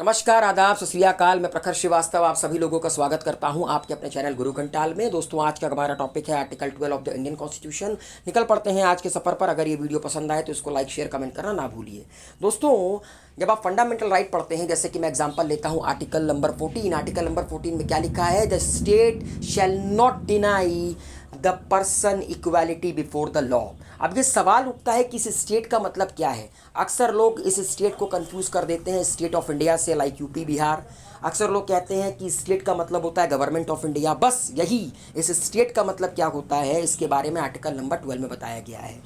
नमस्कार, आदाब, सत श्री अकाल। मैं प्रखर श्रीवास्तव आप सभी लोगों का स्वागत करता हूं आपके अपने चैनल गुरु घंटाल में। दोस्तों, आज का हमारा टॉपिक है article 12 of the Indian constitution. निकल पड़ते हैं आज के सफ़र पर। अगर ये वीडियो पसंद आए तो इसको लाइक शेयर कमेंट करना ना भूलिए। दोस्तों, जब आप फंडामेंटल राइट पढ़ते हैं, जैसे कि मैं एग्जांपल लेता हूं आर्टिकल नंबर 14। आर्टिकल नंबर 14 में क्या लिखा है? The state shall not deny the person equality before the law. अब ये सवाल उठता है कि इस स्टेट का मतलब क्या है। अक्सर लोग इस स्टेट को कंफ्यूज कर देते हैं स्टेट ऑफ इंडिया से, लाइक यूपी बिहार। अक्सर लोग कहते हैं कि स्टेट का मतलब होता है गवर्नमेंट ऑफ इंडिया। बस यही इस स्टेट का मतलब क्या होता है, इसके बारे में आर्टिकल नंबर 12 में बताया गया है।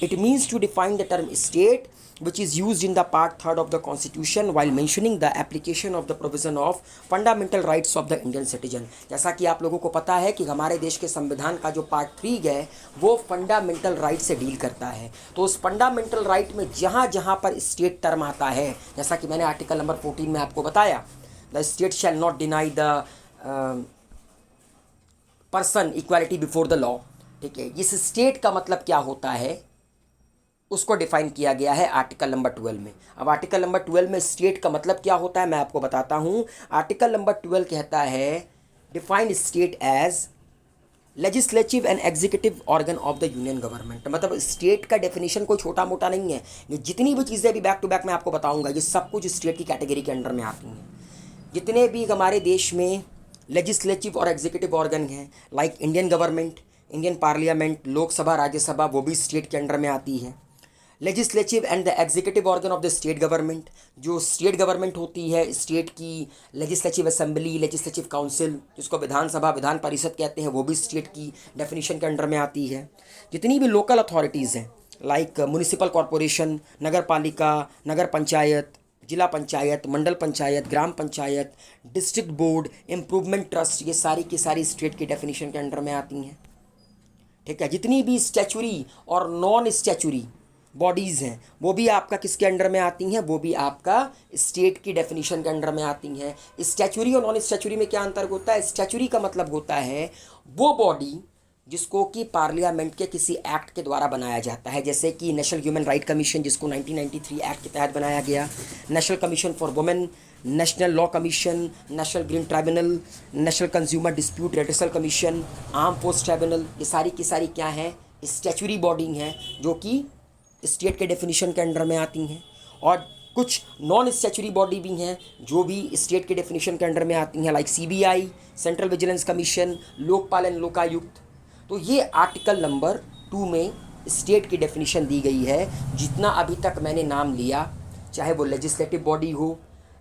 It means to define the term state which is used in the part 3 of the constitution while mentioning the application of the provision of fundamental rights of the Indian citizen। जैसा कि आप लोगों को पता है कि हमारे देश के संविधान का जो पार्ट 3 है वो फंडामेंटल राइट से डील करता है। तो उस फंडामेंटल राइट में जहाँ जहाँ पर स्टेट टर्म आता है, जैसा कि मैंने आर्टिकल नंबर 14 में आपको बताया, the state shall not deny the person equality before the law. ठीक है, इस स्टेट का मतलब क्या होता है उसको डिफाइन किया गया है आर्टिकल नंबर 12 में। अब आर्टिकल नंबर 12 में स्टेट का मतलब क्या होता है मैं आपको बताता हूं। आर्टिकल नंबर 12 कहता है define state as legislative and executive organ of the union government. मतलब स्टेट का डेफिनेशन कोई छोटा मोटा नहीं है। ये जितनी भी चीज़ें अभी बैक टू बैक मैं आपको बताऊंगा, ये सब कुछ स्टेट की कैटेगरी के अंडर में आती हैं। जितने भी हमारे देश में लेजिस्लेटिव और एग्जीक्यूटिव ऑर्गन हैं, like Indian government, Indian parliament, Lok Sabha, Rajya Sabha, वो भी स्टेट के अंडर में आती है। Legislative and the executive organ of the state government, जो स्टेट गवर्नमेंट होती है, स्टेट की लेजिस्लेटिव असेंबली, लेजिस्लेटिव काउंसिल, जिसको विधानसभा, विधान परिषद कहते हैं, वो भी स्टेट की डेफिनेशन के अंडर में आती है। जितनी भी लोकल अथॉरिटीज़ हैं, like municipal corporation, nagar palika, nagar panchayat, zila panchayat, mandal panchayat, gram panchayat, district board, improvement trust, ये सारी की सारी स्टेट की डेफिनेशन के अंडर में आती हैं। ठीक है, जितनी भी स्टैचुरी और नॉन स्टैचुरी बॉडीज़ हैं वो भी आपका किसके अंडर में आती हैं? वो भी आपका स्टेट की डेफिनेशन के अंडर में आती हैं। स्टैचुरी और नॉन स्टैचुरी में क्या अंतर होता है? स्टैचुरी का मतलब होता है वो बॉडी जिसको कि पार्लियामेंट के किसी एक्ट के द्वारा बनाया जाता है, जैसे कि नेशनल ह्यूमन राइट कमीशन, जिसको 1993 एक्ट के तहत बनाया गया, national commission for women, national law commission, national green tribunal, national consumer dispute redressal commission, arm force tribunal. ये सारी की सारी क्या है? स्टैचुरी बॉडी हैं जो कि स्टेट के डेफिनेशन के अंडर में आती हैं। और कुछ नॉन स्टैचुरी बॉडी भी हैं जो भी स्टेट के डेफिनेशन के अंडर में आती हैं, like CBI, central vigilance commission, Lokpal and Lokayukta. तो ये आर्टिकल नंबर 2 में स्टेट की डेफिनेशन दी गई है। जितना अभी तक मैंने नाम लिया, चाहे वो लेजिस्लेटिव बॉडी हो,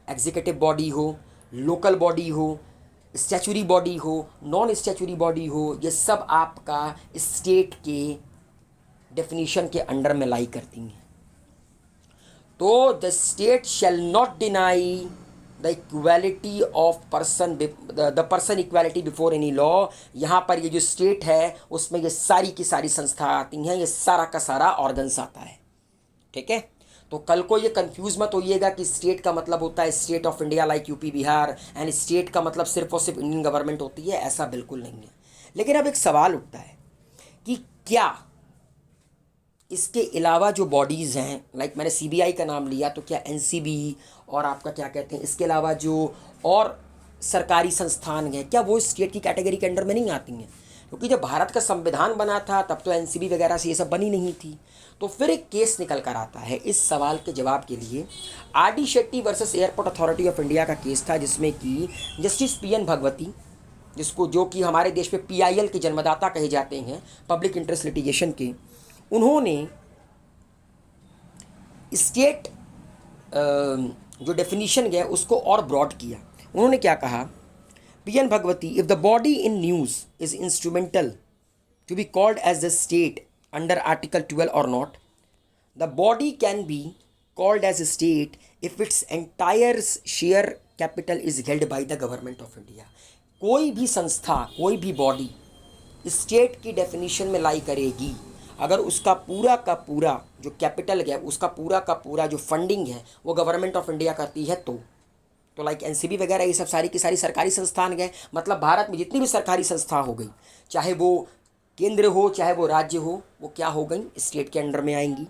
एग्जीक्यूटिव बॉडी हो, लोकल बॉडी हो, स्टैचुरी बॉडी हो, नॉन स्टैचुरी बॉडी हो, ये सब आपका स्टेट के डेफिनेशन के अंडर में लाई करती हैं। तो the state shall not deny the equality of person, the person equality before any law. यहाँ पर ये जो स्टेट है उसमें ये सारी की सारी संस्था आती हैं, ये सारा का सारा ऑर्गन्स आता है। ठीक है, तो कल को ये कंफ्यूज मत होइएगा कि स्टेट का मतलब होता है state of India like UP Bihar, and state का मतलब सिर्फ और सिर्फ इंडियन गवर्नमेंट होती है। ऐसा बिल्कुल नहीं है। लेकिन अब एक सवाल उठता है कि क्या इसके अलावा जो बॉडीज़ हैं, लाइक मैंने सीबीआई का नाम लिया, तो क्या एनसीबी और आपका क्या कहते हैं, इसके अलावा जो और सरकारी संस्थान हैं, क्या वो स्टेट की कैटेगरी के अंडर में नहीं आती हैं? क्योंकि जब भारत का संविधान बना था तब तो एनसीबी वगैरह से ये सब बनी नहीं थी। तो फिर एक केस निकल कर आता है इस सवाल के जवाब के लिए। RD. Shetty versus airport authority of India का केस था, जिसमें कि जस्टिस पी.एन. भगवती, जिसको जो कि हमारे देश में PIL के जन्मदाता कहे जाते हैं, पब्लिक इंटरेस्ट लिटिगेशन के, उन्होंने स्टेट जो डेफिनेशन है उसको और ब्रॉड किया। उन्होंने क्या कहा? P N. Bhagwati, if the body in news is instrumental to be called as the state under article 12 और not, the body can be called as state if its entire share capital is held by the government of India. कोई भी संस्था, कोई भी body state की definition में लाई करेगी अगर उसका पूरा का पूरा जो कैपिटल है, उसका पूरा का पूरा जो फंडिंग है वो गवर्नमेंट ऑफ इंडिया करती है। तो लाइक एनसीबी वगैरह ये सब सारी की सारी सरकारी संस्थान गए। मतलब भारत में जितनी भी सरकारी संस्था हो गई, चाहे वो केंद्र हो चाहे वो राज्य हो, वो क्या हो गई? स्टेट के अंडर में आएंगी।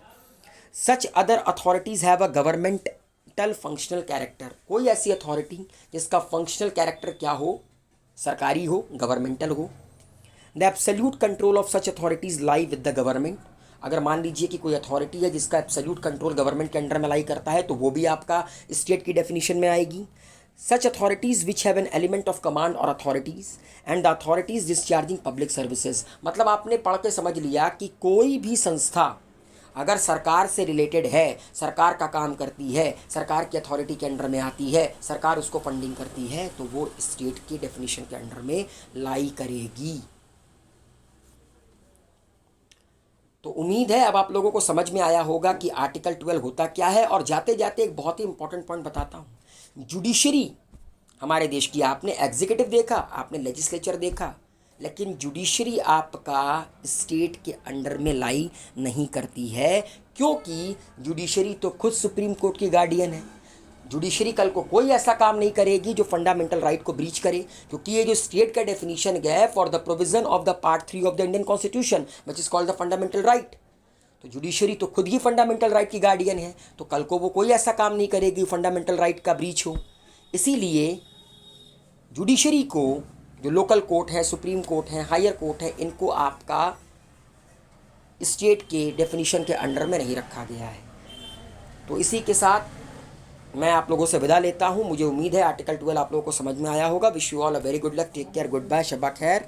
Such other authorities have a government governmental functional character, कोई ऐसी अथॉरिटी जिसका फंक्शनल कैरेक्टर क्या हो, सरकारी हो, गवर्नमेंटल हो। The absolute control of such authorities lie with the government. अगर मान लीजिए कि कोई अथॉरिटी है जिसका एब्सोल्यूट कंट्रोल गवर्नमेंट के अंडर में लाई करता है, तो वो भी आपका स्टेट की डेफिनेशन में आएगी। Such authorities which have an element of command और authorities and the authorities discharging public services. मतलब आपने पढ़ के समझ लिया कि कोई भी संस्था अगर सरकार से रिलेटेड है, सरकार का काम करती है, सरकार की अथॉरिटी के अंडर में आती है, सरकार उसको फंडिंग करती है, तो वो स्टेट की डेफिनेशन के अंडर में लाई करेगी। तो उम्मीद है अब आप लोगों को समझ में आया होगा कि आर्टिकल 12 होता क्या है। और जाते जाते एक बहुत ही इंपॉर्टेंट पॉइंट बताता हूँ। जुडिशरी हमारे देश की, आपने एग्जीक्यूटिव देखा, आपने लेजिस्लेचर देखा, लेकिन जुडिशरी आपका स्टेट के अंडर में लाई नहीं करती है, क्योंकि जुडिशरी तो खुद सुप्रीम कोर्ट की गार्डियन है। जुडिशरी कल को कोई ऐसा काम नहीं करेगी जो फंडामेंटल राइट को ब्रीच करे, क्योंकि ये जो स्टेट का डेफिनेशन गया है for the provision of the part 3 of the Indian constitution which is called the fundamental right. तो जुडिशरी तो खुद ही फंडामेंटल राइट की गार्डियन है, तो कल को वो कोई ऐसा काम नहीं करेगी फंडामेंटल राइट का ब्रीच हो। इसीलिए जुडिशरी को, जो लोकल कोर्ट है, सुप्रीम कोर्ट है, हायर कोर्ट है, इनको आपका स्टेट के डेफिनेशन के अंडर में नहीं रखा गया है। तो इसी के साथ मैं आप लोगों से विदा लेता हूं। मुझे उम्मीद है आर्टिकल 12 आप लोगों को समझ में आया होगा। Wish you all a very good luck, take care, good bye, शब्बा खैर।